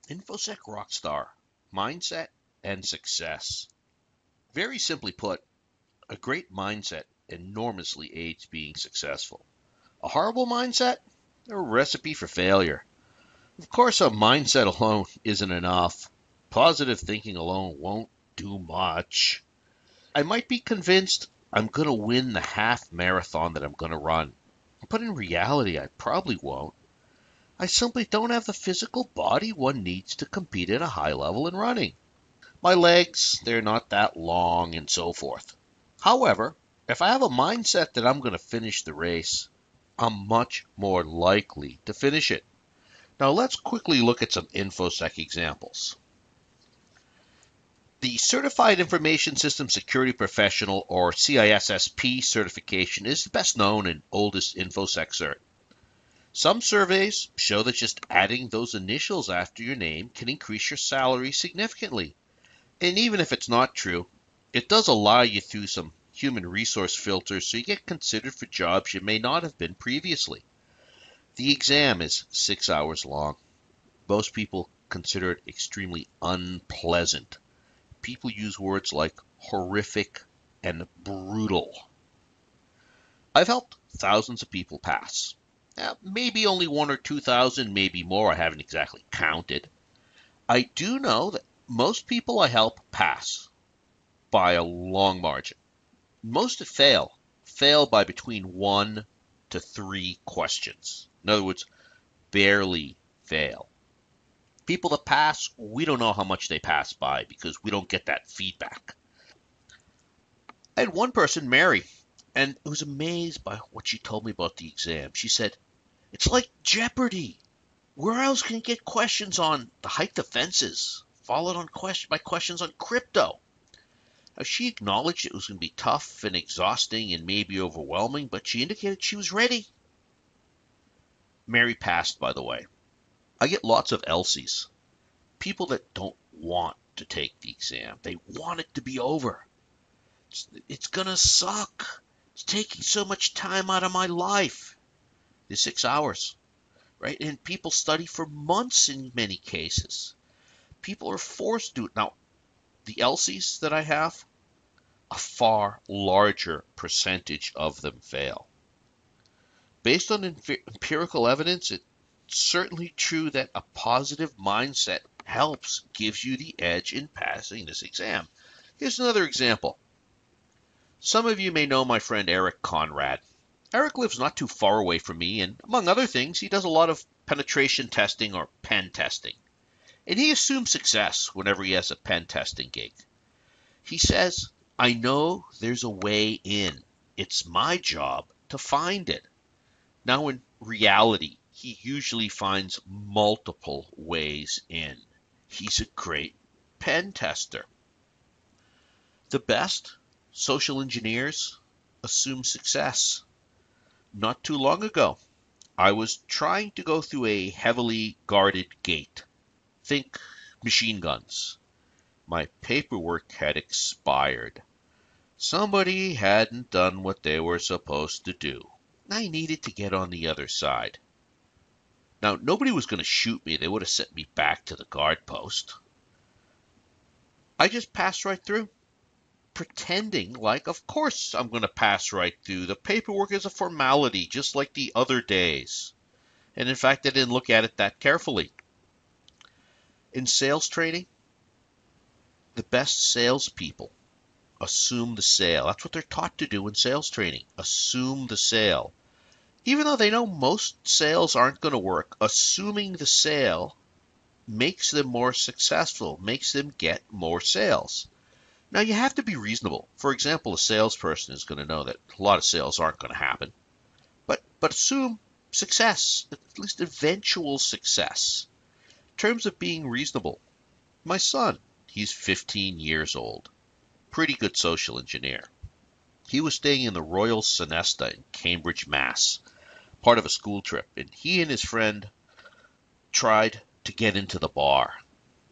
Infosec Rockstar, Mindset and Success. Very simply put, a great mindset enormously aids being successful. A horrible mindset? A recipe for failure. Of course, a mindset alone isn't enough. Positive thinking alone won't do much. I might be convinced I'm going to win the half marathon that I'm going to run, but in reality, I probably won't. I simply don't have the physical body one needs to compete at a high level in running. My legs, they're not that long and so forth. However, if I have a mindset that I'm going to finish the race, I'm much more likely to finish it. Now let's quickly look at some InfoSec examples. The Certified Information System Security Professional, or CISSP certification, is the best known and oldest InfoSec cert. Some surveys show that just adding those initials after your name can increase your salary significantly. And even if it's not true, it does allow you through some human resource filters so you get considered for jobs you may not have been previously. The exam is 6 hours long. Most people consider it extremely unpleasant. People use words like horrific and brutal. I've helped thousands of people pass. Now, maybe only 1 or 2,000, maybe more, I haven't exactly counted. I do know that most people I help pass by a long margin. Most that fail by between 1 to 3 questions. In other words, barely fail. People that pass, we don't know how much they pass by because we don't get that feedback. I had one person, Mary, and I was amazed by what she told me about the exam. She said, it's like Jeopardy! Where else can you get questions on the height of fences, followed on by questions on crypto? Now, she acknowledged it was going to be tough and exhausting and maybe overwhelming, but she indicated she was ready. Mary passed, by the way. I get lots of Elsies, people that don't want to take the exam. They want it to be over. It's going to suck. It's taking so much time out of my life. The 6 hours, right? And people study for months in many cases. People are forced to do it. Now, the Elsies that I have, a far larger percentage of them fail. Based on empirical evidence, it's certainly true that a positive mindset gives you the edge in passing this exam. Here's another example. Some of you may know my friend Eric Conrad. Eric lives not too far away from me, and among other things, he does a lot of penetration testing or pen testing. And he assumes success whenever he has a pen testing gig. He says, I know there's a way in. It's my job to find it. Now, in reality, he usually finds multiple ways in. He's a great pen tester. The best social engineers assume success. Not too long ago, I was trying to go through a heavily guarded gate. Think machine guns. My paperwork had expired. Somebody hadn't done what they were supposed to do. I needed to get on the other side. Now, nobody was going to shoot me. They would have sent me back to the guard post. I just passed right through, pretending like, of course I'm going to pass right through. The paperwork is a formality, just like the other days. And in fact, I didn't look at it that carefully. In sales training, the best salespeople assume the sale. That's what they're taught to do in sales training. Assume the sale. Even though they know most sales aren't going to work, assuming the sale makes them more successful, makes them get more sales. Now, you have to be reasonable. For example, a salesperson is going to know that a lot of sales aren't going to happen. But assume success, at least eventual success. In terms of being reasonable, my son, he's 15 years old. Pretty good social engineer. He was staying in the Royal Sonesta in Cambridge, Mass., part of a school trip, and he and his friend tried to get into the bar.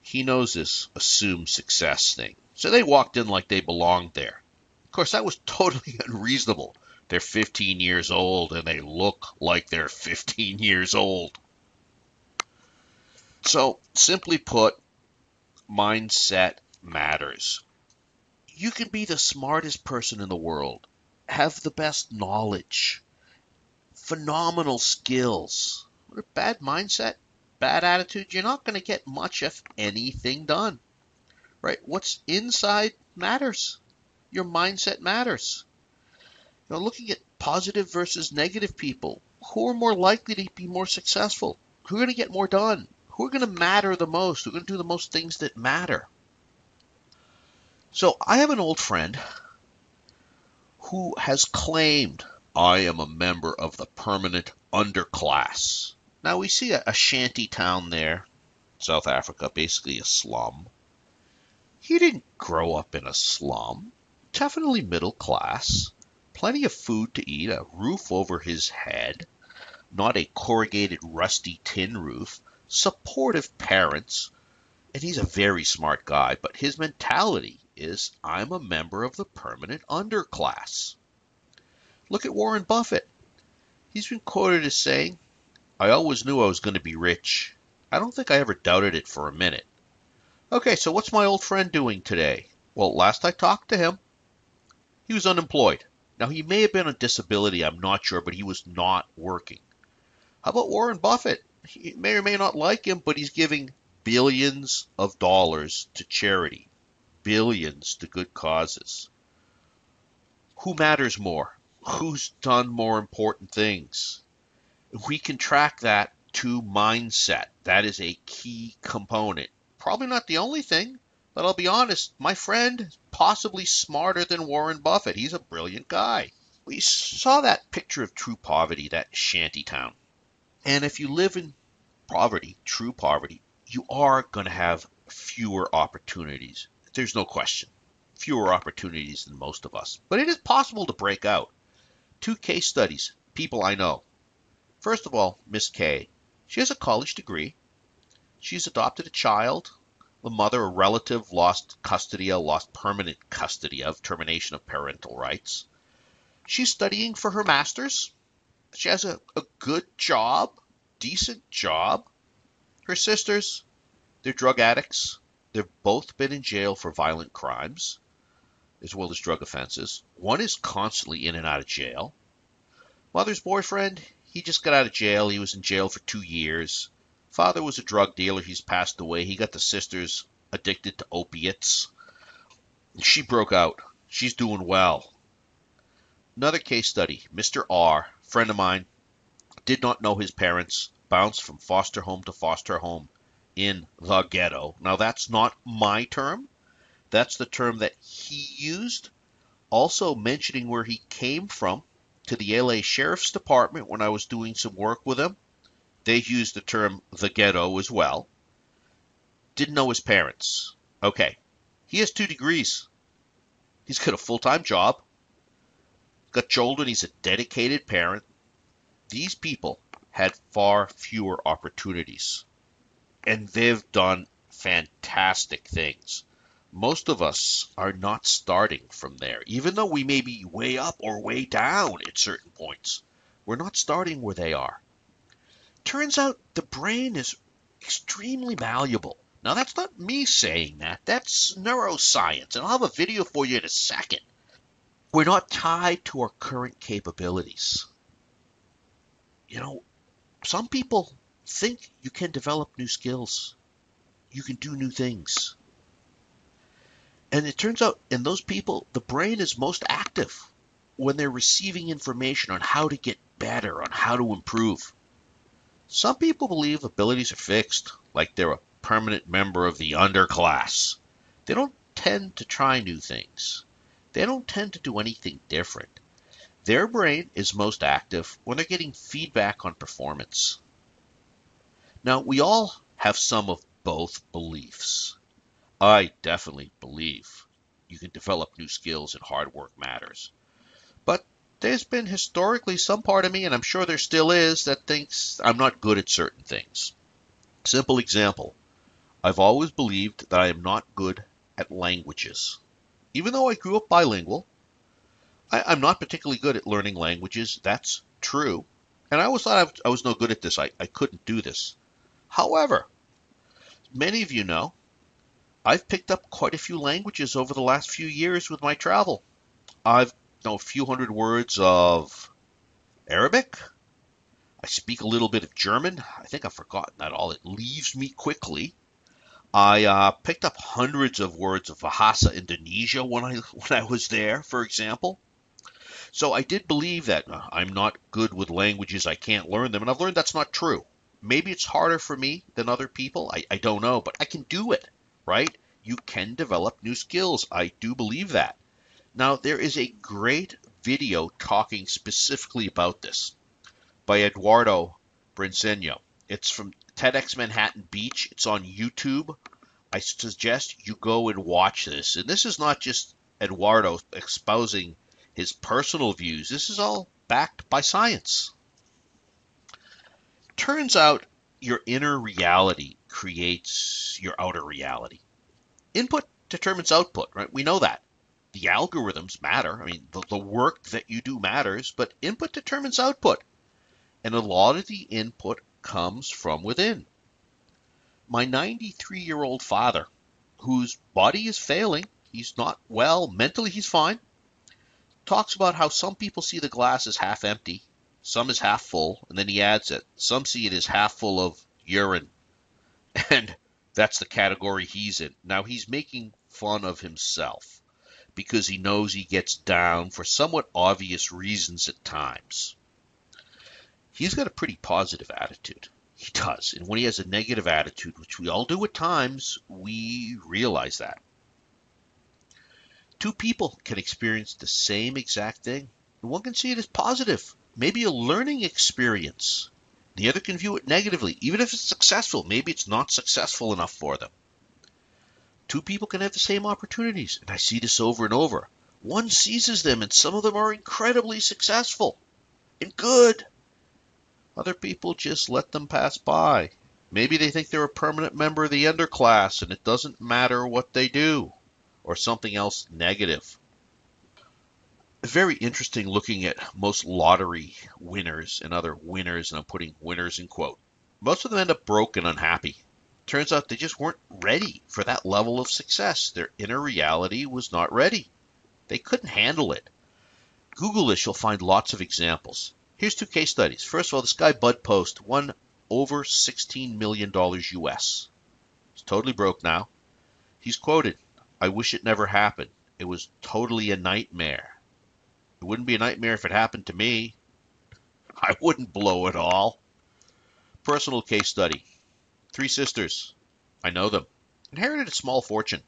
He knows this assumed success thing. So they walked in like they belonged there. Of course, that was totally unreasonable. They're 15 years old and they look like they're 15 years old. So, simply put, mindset matters. You can be the smartest person in the world, have the best knowledge, phenomenal skills. With a bad mindset, bad attitude, you're not going to get much, if anything, done. Right? What's inside matters. Your mindset matters. Looking at positive versus negative people, who are more likely to be more successful? Who are going to get more done? Who are going to matter the most? Who are going to do the most things that matter? So I have an old friend who has claimed, I am a member of the permanent underclass. Now we see a shanty town there, South Africa, basically a slum. He didn't grow up in a slum. Definitely middle class. Plenty of food to eat, a roof over his head, not a corrugated rusty tin roof, supportive parents, and he's a very smart guy, but his mentality is, I'm a member of the permanent underclass. Look at Warren Buffett. He's been quoted as saying, I always knew I was going to be rich. I don't think I ever doubted it for a minute. Okay, so what's my old friend doing today? Well, last I talked to him, he was unemployed. Now, he may have been on disability, I'm not sure, but he was not working. How about Warren Buffett? You may or may not like him, but he's giving billions of dollars to charity, billions to good causes. Who matters more? Who's done more important things? We can track that to mindset. That is a key component. Probably not the only thing, but I'll be honest, my friend is possibly smarter than Warren Buffett. He's a brilliant guy. We saw that picture of true poverty, that shanty town. And if you live in poverty, true poverty, you are going to have fewer opportunities. There's no question. Fewer opportunities than most of us. But it is possible to break out. 2 case studies, people I know. First of all, Miss K. She has a college degree. She's adopted a child. The mother, a relative, lost permanent custody of, termination of parental rights. She's studying for her master's. She has a good job, decent job. Her sisters, they're drug addicts. They've both been in jail for violent crimes, as well as drug offenses. One is constantly in and out of jail. Mother's boyfriend, he just got out of jail. He was in jail for 2 years. Father was a drug dealer. He's passed away. He got the sisters addicted to opiates. She broke out. She's doing well. Another case study, Mr. R, friend of mine, did not know his parents, bounced from foster home to foster home in the ghetto. Now, that's not my term. That's the term that he used. Also mentioning where he came from to the LA Sheriff's Department when I was doing some work with him. They used the term the ghetto as well. Didn't know his parents. Okay. He has 2 degrees. He's got a full-time job. Got children. He's a dedicated parent. These people had far fewer opportunities. And they've done fantastic things. Most of us are not starting from there. Even though we may be way up or way down at certain points, we're not starting where they are. Turns out the brain is extremely malleable. Now, that's not me saying that. That's neuroscience, and I'll have a video for you in a second. We're not tied to our current capabilities. Some people think you can develop new skills. You can do new things. And it turns out in those people, the brain is most active when they're receiving information on how to get better, on how to improve. Some people believe abilities are fixed, like they're a permanent member of the underclass. They don't tend to try new things. They don't tend to do anything different. Their brain is most active when they're getting feedback on performance. Now, we all have some of both beliefs. I definitely believe you can develop new skills and hard work matters. But there's been historically some part of me, and I'm sure there still is, that thinks I'm not good at certain things. Simple example. I've always believed that I am not good at languages. Even though I grew up bilingual, I'm not particularly good at learning languages. That's true. And I always thought I was no good at this. I couldn't do this. However, many of you know, I've picked up quite a few languages over the last few years with my travel. I've know a few hundred words of Arabic. I speak a little bit of German. I think I've forgotten that all. It leaves me quickly. I picked up hundreds of words of Bahasa Indonesia when I was there, for example. So I did believe that I'm not good with languages, I can't learn them, and I've learned that's not true. Maybe it's harder for me than other people. I don't know, but I can do it, right? You can develop new skills. I do believe that. Now, there is a great video talking specifically about this by Eduardo Briceño. It's from TEDx Manhattan Beach. It's on YouTube. I suggest you go and watch this. And this is not just Eduardo espousing his personal views. This is all backed by science. Turns out your inner reality creates your outer reality. Input determines output, right? We know that. The algorithms matter. I mean, the work that you do matters, but input determines output. And a lot of the input comes from within. My 93-year-old father, whose body is failing, he's not well, mentally he's fine, talks about how some people see the glass as half empty, some as half full, and then he adds that some see it as half full of urine. And that's the category he's in. Now, he's making fun of himself because he knows he gets down for somewhat obvious reasons at times. He's got a pretty positive attitude. He does. And when he has a negative attitude, which we all do at times, we realize that. Two people can experience the same exact thing, and one can see it as positive, maybe a learning experience. The other can view it negatively, even if it's successful. Maybe it's not successful enough for them. Two people can have the same opportunities, and I see this over and over. One seizes them, and some of them are incredibly successful and good. Other people just let them pass by. Maybe they think they're a permanent member of the underclass, and it doesn't matter what they do, or something else negative. Very interesting looking at most lottery winners and other winners, and I'm putting winners in quote. Most of them end up broke and unhappy. Turns out they just weren't ready for that level of success. Their inner reality was not ready. They couldn't handle it. Google this, you'll find lots of examples. Here's two case studies. First of all, this guy Bud Post won over $16 million US. He's totally broke now. He's quoted, "I wish it never happened. It was totally a nightmare. It wouldn't be a nightmare if it happened to me. I wouldn't blow it all." Personal case study. Three sisters. I know them. Inherited a small fortune.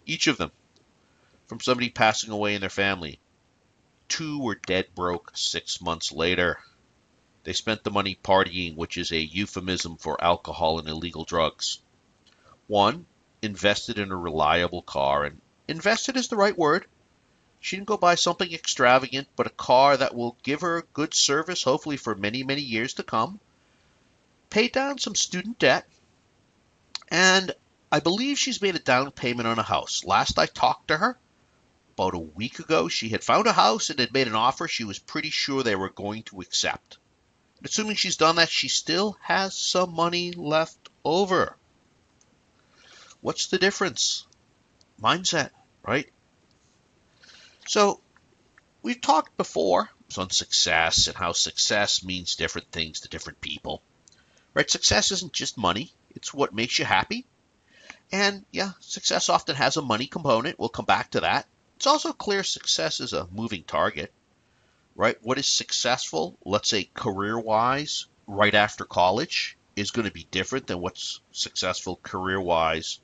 Each of them. From somebody passing away in their family. Two were dead broke 6 months later. They spent the money partying, which is a euphemism for alcohol and illegal drugs. One invested in a reliable car, and invested is the right word. She didn't go buy something extravagant, but a car that will give her good service, hopefully for many, many years to come. Paid down some student debt, and I believe she's made a down payment on a house. Last I talked to her, about a week ago, she had found a house and had made an offer she was pretty sure they were going to accept. And assuming she's done that, she still has some money left over. What's the difference? Mindset, right? So, we've talked before on success and how success means different things to different people. Right? Success isn't just money. It's what makes you happy. And yeah, success often has a money component. We'll come back to that. It's also clear success is a moving target, right? What is successful, let's say career-wise, right after college, is going to be different than what's successful career-wise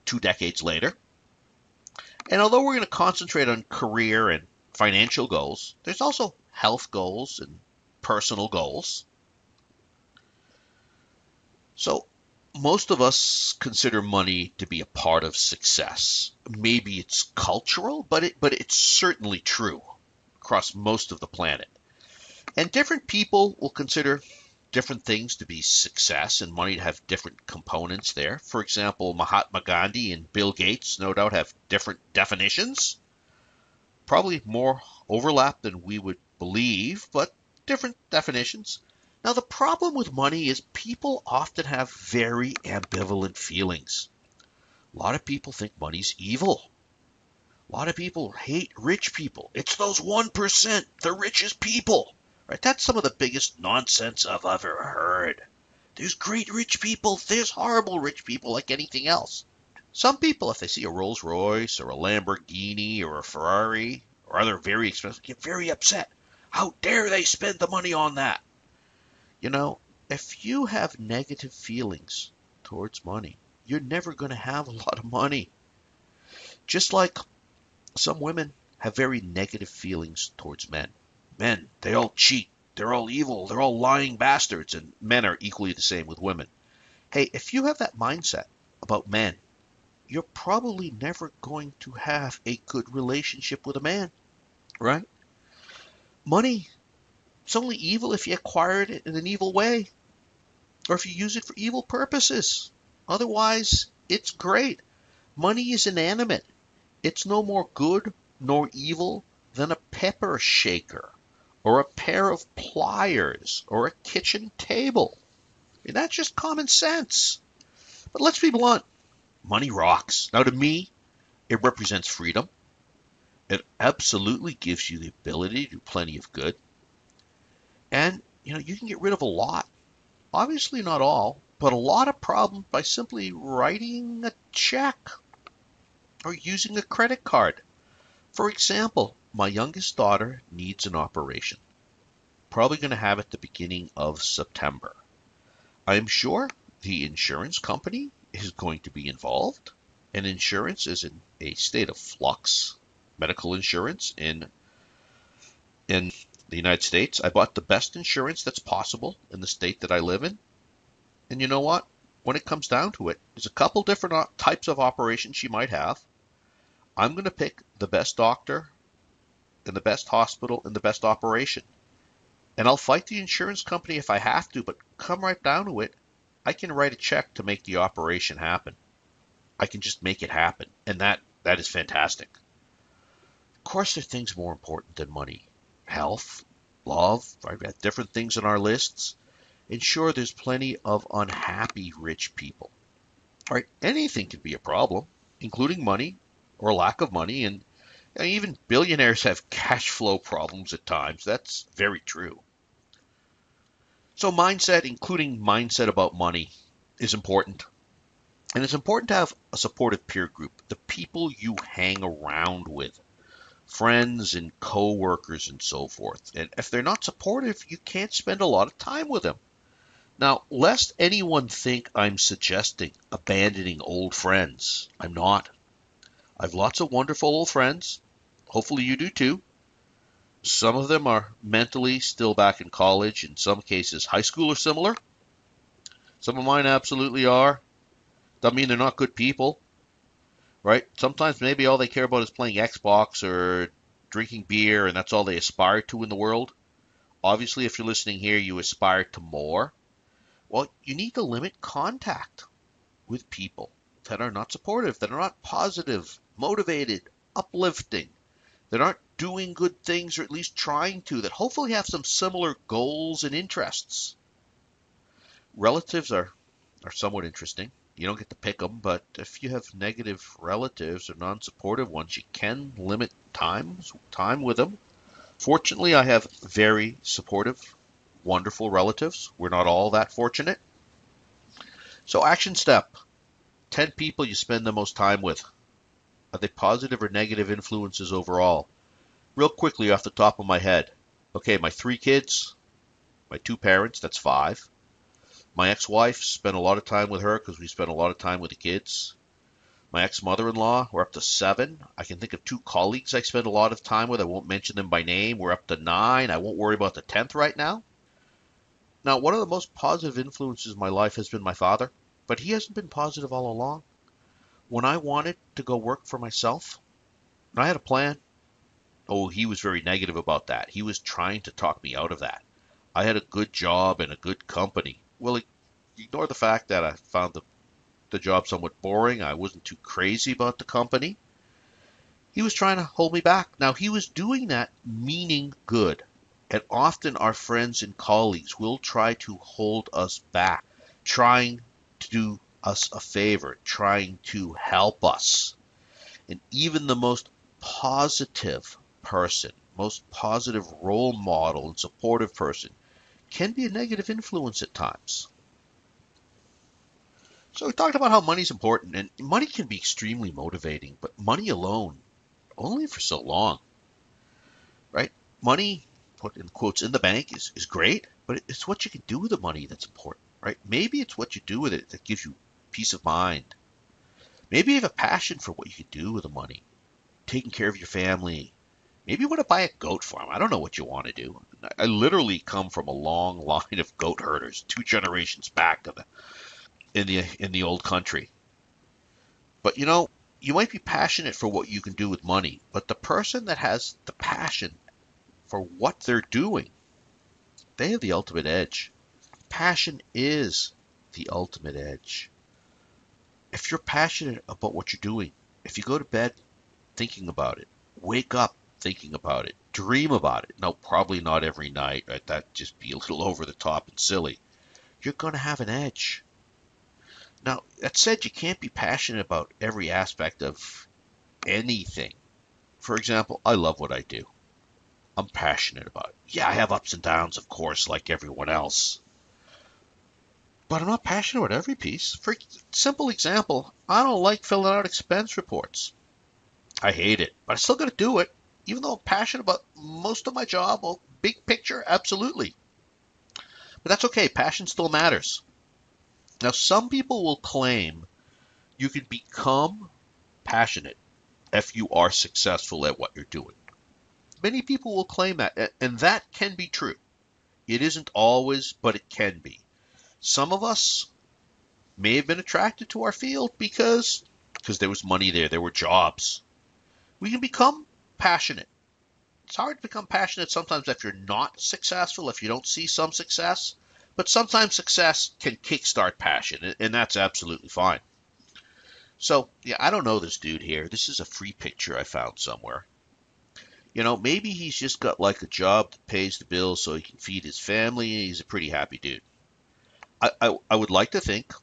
2 decades later. And although we're going to concentrate on career and financial goals, there's also health goals and personal goals. So most of us consider money to be a part of success. Maybe it's cultural, but it's certainly true across most of the planet. And different people will consider different things to be success, and money to have different components there. For example, Mahatma Gandhi and Bill Gates no doubt have different definitions. Probably more overlap than we would believe, but different definitions. Now, the problem with money is people often have very ambivalent feelings. A lot of people think money's evil. A lot of people hate rich people. It's those 1%, the richest people. Right? That's some of the biggest nonsense I've ever heard. There's great rich people. There's horrible rich people like anything else. Some people, if they see a Rolls Royce or a Lamborghini or a Ferrari or other very expensive, get very upset. How dare they spend the money on that? You know, if you have negative feelings towards money, you're never going to have a lot of money. Just like some women have very negative feelings towards men. Men, they all cheat. They're all evil. They're all lying bastards. And men are equally the same with women. Hey, if you have that mindset about men, you're probably never going to have a good relationship with a man, right? Money, it's only evil if you acquire it in an evil way or if you use it for evil purposes. Otherwise, it's great. Money is inanimate. It's no more good nor evil than a pepper shaker or a pair of pliers or a kitchen table. And that's just common sense. But let's be blunt. Money rocks. Now, to me, it represents freedom. It absolutely gives you the ability to do plenty of good. And, you can get rid of a lot. Obviously not all, but a lot of problems by simply writing a check or using a credit card. For example, my youngest daughter needs an operation. Probably going to have it the beginning of September. I'm sure the insurance company is going to be involved, and insurance is in a state of flux. Medical insurance in the United States. I bought the best insurance that's possible in the state that I live in. And you know what? When it comes down to it, there's a couple different types of operations she might have. I'm going to pick the best doctor and the best hospital and the best operation. And I'll fight the insurance company if I have to, but come right down to it, I can write a check to make the operation happen. I can just make it happen. And that is fantastic. Of course, there are things more important than money. Health, love, right? We have different things on our lists. And sure, there's plenty of unhappy rich people. All right, anything can be a problem, including money or lack of money. And even billionaires have cash flow problems at times. That's very true. So mindset, including mindset about money, is important. And it's important to have a supportive peer group, the people you hang around with, friends and co-workers and so forth. And if they're not supportive, you can't spend a lot of time with them. Now, lest anyone think I'm suggesting abandoning old friends, I'm not. I've lots of wonderful old friends. Hopefully you do too. Some of them are mentally still back in college, in some cases high school or similar. Some of mine absolutely are. Doesn't mean they're not good people, right? Sometimes maybe all they care about is playing Xbox or drinking beer, and that's all they aspire to in the world. Obviously, if you're listening here, you aspire to more. Well, you need to limit contact with people that are not supportive, that are not positive, motivated, uplifting, that aren't doing good things or at least trying to, that hopefully have some similar goals and interests. Relatives are somewhat interesting. You don't get to pick them, but if you have negative relatives or non-supportive ones, you can limit time with them. Fortunately, I have very supportive, wonderful relatives. We're not all that fortunate. So action step, 10 people you spend the most time with. Are they positive or negative influences overall? Real quickly off the top of my head. Okay, my 3 kids, my 2 parents, that's 5. My ex-wife, spent a lot of time with her because we spent a lot of time with the kids. My ex-mother-in-law, we're up to 7. I can think of 2 colleagues I spend a lot of time with. I won't mention them by name. We're up to 9. I won't worry about the 10th right now. Now, one of the most positive influences in my life has been my father, but he hasn't been positive all along. When I wanted to go work for myself, I had a plan. Oh, he was very negative about that. He was trying to talk me out of that. I had a good job and a good company. Well, ignore the fact that I found the job somewhat boring. I wasn't too crazy about the company. He was trying to hold me back. Now, he was doing that meaning good. And often our friends and colleagues will try to hold us back, trying to do us a favor, trying to help us. And even the most positive person, most positive role model and supportive person can be a negative influence at times. So we talked about how money's important, and money can be extremely motivating, but money alone, only for so long, right? Money, put in quotes, in the bank is great, but it's what you can do with the money that's important, right? Maybe it's what you do with it that gives you peace of mind. Maybe you have a passion for what you can do with the money, taking care of your family. Maybe you want to buy a goat farm. I don't know what you want to do. I literally come from a long line of goat herders, 2 generations back in the old country. But you might be passionate for what you can do with money, but the person that has the passion for what they're doing, they have the ultimate edge. Passion is the ultimate edge. If you're passionate about what you're doing, if you go to bed thinking about it, wake up thinking about it, dream about it. No, probably not every night, right? That'd just be a little over the top and silly. You're going to have an edge. Now, that said, you can't be passionate about every aspect of anything. For example, I love what I do. I'm passionate about it. Yeah, I have ups and downs, of course, like everyone else. But I'm not passionate about every piece. For simple example, I don't like filling out expense reports. I hate it, but I still got to do it. Even though I'm passionate about most of my job, well, big picture, absolutely. But that's okay. Passion still matters. Now, some people will claim you can become passionate if you are successful at what you're doing. Many people will claim that, and that can be true. It isn't always, but it can be. Some of us may have been attracted to our field because there was money there were jobs. We can become passionate. It's hard to become passionate sometimes if you're not successful, if you don't see some success, but sometimes success can kickstart passion, and that's absolutely fine. So, yeah, I don't know this dude here. This is a free picture I found somewhere. Maybe he's just got like a job that pays the bills so he can feed his family, and he's a pretty happy dude. I would like to think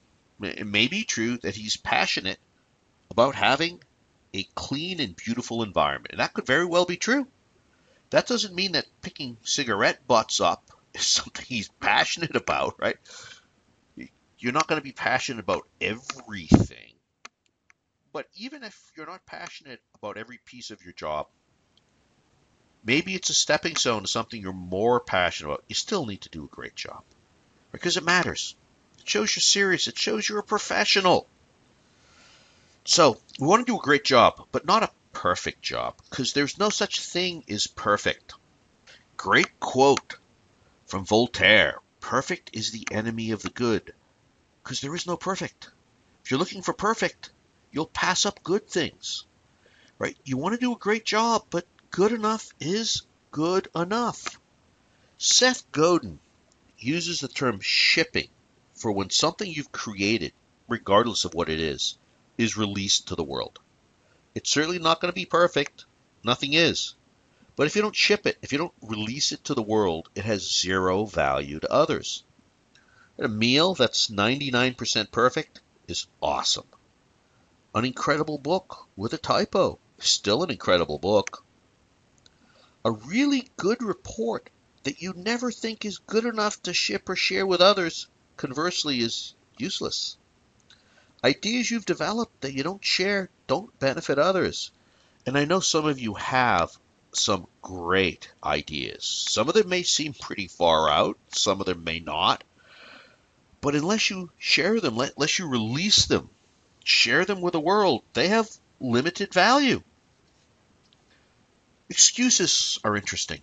it may be true that he's passionate about having a clean and beautiful environment. And that could very well be true. That doesn't mean that picking cigarette butts up is something he's passionate about, right? You're not going to be passionate about everything. But even if you're not passionate about every piece of your job, maybe it's a stepping stone to something you're more passionate about. You still need to do a great job because it matters. It shows you're serious. It shows you're a professional. So we want to do a great job, but not a perfect job, because there's no such thing as perfect. Great quote from Voltaire. Perfect is the enemy of the good, because there is no perfect. If you're looking for perfect, you'll pass up good things, right? You want to do a great job, but good enough is good enough. Seth Godin uses the term shipping for when something you've created, regardless of what it is released to the world. It's certainly not going to be perfect. Nothing is. But if you don't ship it, if you don't release it to the world, it has zero value to others. A meal that's 99% perfect is awesome. An incredible book with a typo is still an incredible book. A really good report that you never think is good enough to ship or share with others, conversely, is useless. Ideas you've developed that you don't share don't benefit others. And I know some of you have some great ideas. Some of them may seem pretty far out. Some of them may not. But unless you share them, unless you release them, share them with the world, they have limited value. Excuses are interesting.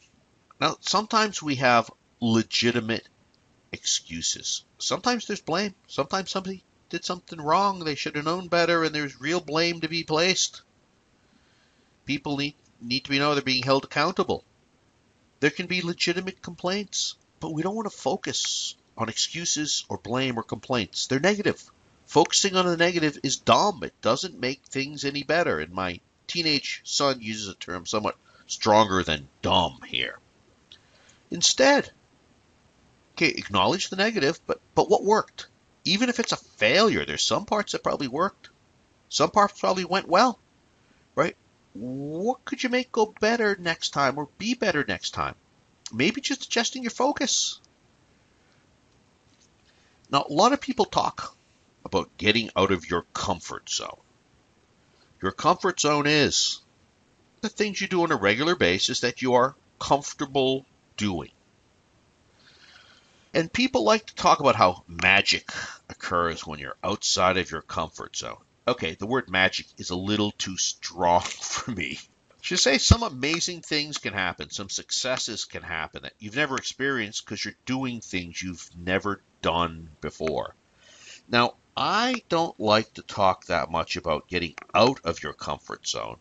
Now, sometimes we have legitimate excuses. Sometimes there's blame. Sometimes somebody did something wrong. They should have known better, and there's real blame to be placed. People need to know they're being held accountable. There can be legitimate complaints, but we don't want to focus on excuses or blame or complaints. They're negative. Focusing on the negative is dumb. It doesn't make things any better. And my teenage son uses a term somewhat stronger than dumb here. Instead, okay, acknowledge the negative, but what worked? Even if it's a failure, there's some parts that probably worked. Some parts probably went well, right? What could you make go better next time or be better next time? Maybe just adjusting your focus. Now, a lot of people talk about getting out of your comfort zone. Your comfort zone is the things you do on a regular basis that you are comfortable doing. And people like to talk about how magic occurs when you're outside of your comfort zone. Okay, the word magic is a little too strong for me. I should say some amazing things can happen, some successes can happen that you've never experienced because you're doing things you've never done before. Now, I don't like to talk that much about getting out of your comfort zone.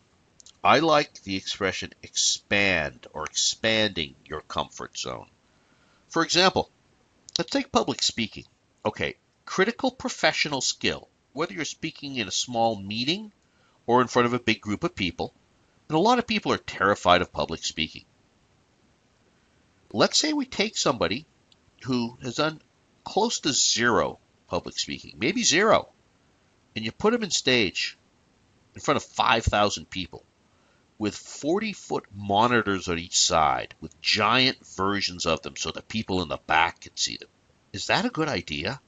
I like the expression expand or expanding your comfort zone. For example, let's take public speaking. Okay, critical professional skill, whether you're speaking in a small meeting or in front of a big group of people, and a lot of people are terrified of public speaking. Let's say we take somebody who has done close to zero public speaking, maybe zero, and you put them in stage in front of 5,000 people with 40-foot monitors on each side with giant versions of them so the people in the back can see them. Is that a good idea?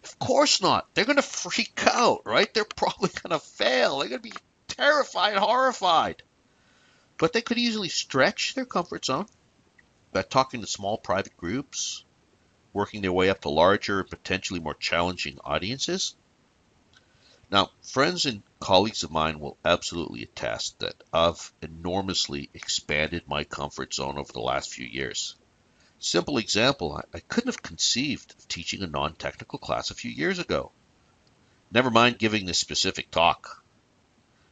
Of course not. They're going to freak out, right? They're probably going to fail. They're going to be terrified, horrified. But they could easily stretch their comfort zone by talking to small private groups, working their way up to larger and potentially more challenging audiences. Now, friends and colleagues of mine will absolutely attest that I've enormously expanded my comfort zone over the last few years. Simple example, I couldn't have conceived of teaching a non-technical class a few years ago. Never mind giving this specific talk.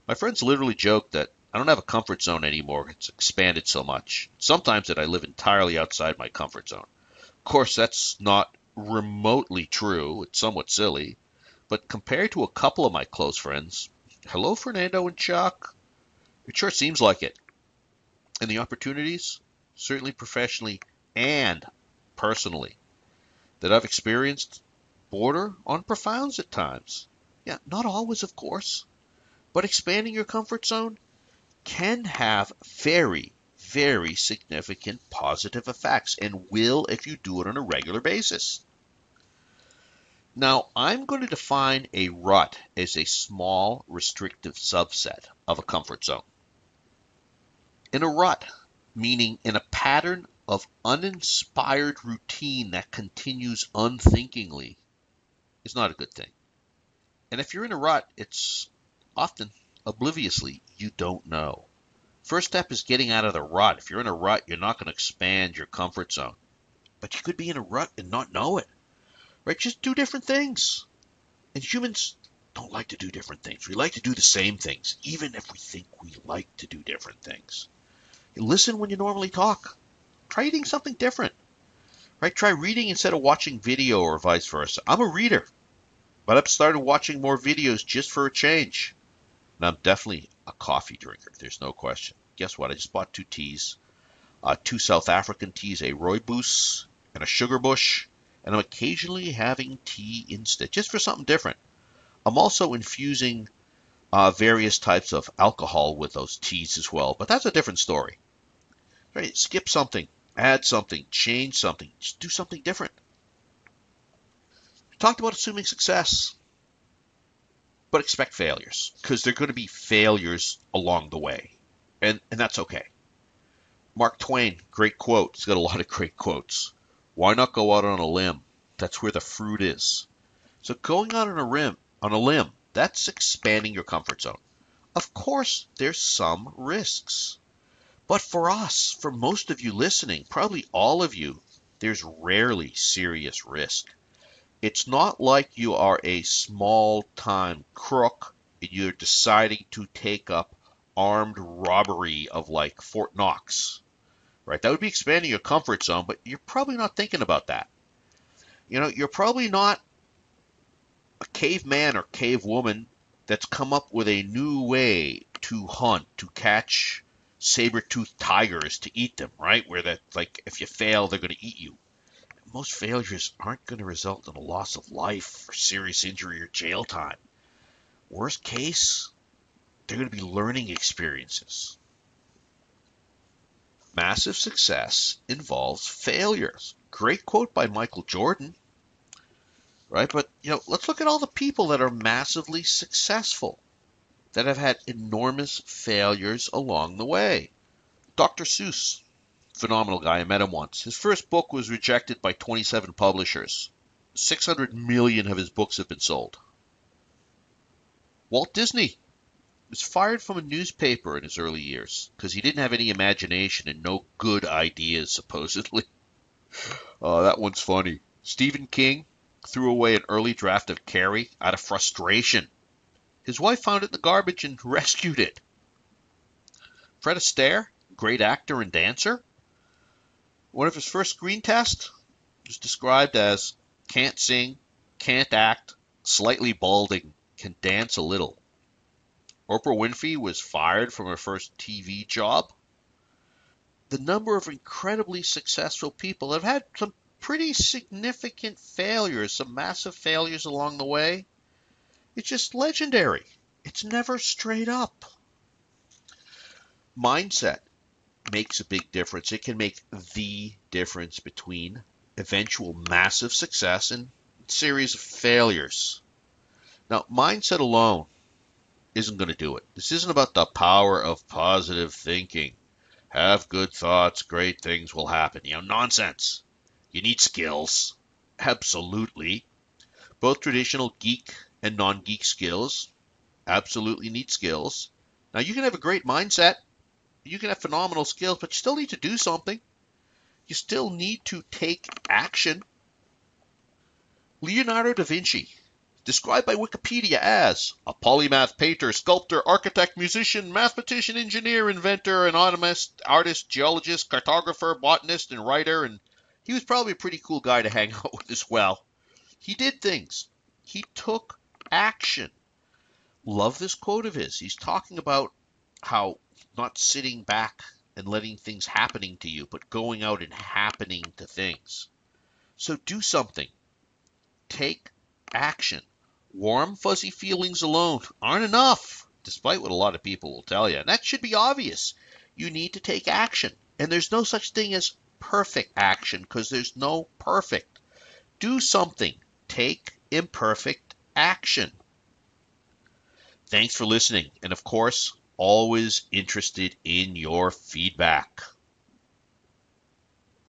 My friends literally joke that I don't have a comfort zone anymore. It's expanded so much. Sometimes that I live entirely outside my comfort zone. Of course, that's not remotely true. It's somewhat silly. But compared to a couple of my close friends, hello, Fernando and Chuck, it sure seems like it. And the opportunities, certainly professionally and personally, that I've experienced border on profound at times. Yeah, not always, of course, but expanding your comfort zone can have very, very significant positive effects and will if you do it on a regular basis. Now, I'm going to define a rut as a small, restrictive subset of a comfort zone. In a rut, meaning in a pattern of uninspired routine that continues unthinkingly, is not a good thing. And if you're in a rut, it's often obliviously you don't know. First step is getting out of the rut. If you're in a rut, you're not going to expand your comfort zone. But you could be in a rut and not know it. Right? Just do different things. And humans don't like to do different things. We like to do the same things, even if we think we like to do different things. You listen when you normally talk. Try eating something different. Right? Try reading instead of watching video or vice versa. I'm a reader, but I've started watching more videos just for a change. And I'm definitely a coffee drinker. There's no question. Guess what? I just bought 2 teas. 2 South African teas, a rooibos and a sugar bush. And I'm occasionally having tea instead, just for something different. I'm also infusing various types of alcohol with those teas as well, but that's a different story. Right? Skip something, add something, change something, just do something different. We talked about assuming success, but expect failures, because there are going to be failures along the way, and that's okay. Mark Twain, great quote. He's got a lot of great quotes. Why not go out on a limb? That's where the fruit is. So going out on a limb, that's expanding your comfort zone. Of course, there's some risks. But for us, for most of you listening, probably all of you, there's rarely serious risk. It's not like you are a small-time crook and you're deciding to take up armed robbery of like Fort Knox. Right? That would be expanding your comfort zone, but you're probably not thinking about that. You know, you're probably not a caveman or cavewoman that's come up with a new way to hunt, to catch saber-toothed tigers to eat them, right? Where that, like, if you fail, they're going to eat you. Most failures aren't going to result in a loss of life or serious injury or jail time. Worst case, they're going to be learning experiences. Massive success involves failures. Great quote by Michael Jordan, right? But, let's look at all the people that are massively successful, that have had enormous failures along the way. Dr. Seuss, phenomenal guy. I met him once. His first book was rejected by 27 publishers. 600 million of his books have been sold. Walt Disney was fired from a newspaper in his early years because he didn't have any imagination and no good ideas, supposedly. Oh, that one's funny. Stephen King threw away an early draft of Carrie out of frustration. His wife found it in the garbage and rescued it. Fred Astaire, great actor and dancer. One of his first screen tests was described as can't sing, can't act, slightly balding, can dance a little. Oprah Winfrey was fired from her first TV job. The number of incredibly successful people have had some pretty significant failures, some massive failures along the way. It's just legendary. It's never straight up. Mindset makes a big difference. It can make the difference between eventual massive success and a series of failures. Now, mindset alone isn't going to do it. This isn't about the power of positive thinking. Have good thoughts, great things will happen. Nonsense. You need skills. Absolutely. Both traditional geek and non-geek skills absolutely need skills. Now, you can have a great mindset. You can have phenomenal skills, but you still need to do something. You still need to take action. Leonardo da Vinci, described by Wikipedia as a polymath, painter, sculptor, architect, musician, mathematician, engineer, inventor, anatomist, artist, geologist, cartographer, botanist, and writer, and he was probably a pretty cool guy to hang out with as well. He did things. He took action. Love this quote of his. He's talking about how not sitting back and letting things happening to you, but going out and happening to things. So do something. Take action. Warm, fuzzy feelings alone aren't enough, despite what a lot of people will tell you. And that should be obvious. You need to take action. And there's no such thing as perfect action because there's no perfect. Do something. Take imperfect action. Thanks for listening. And of course, always interested in your feedback.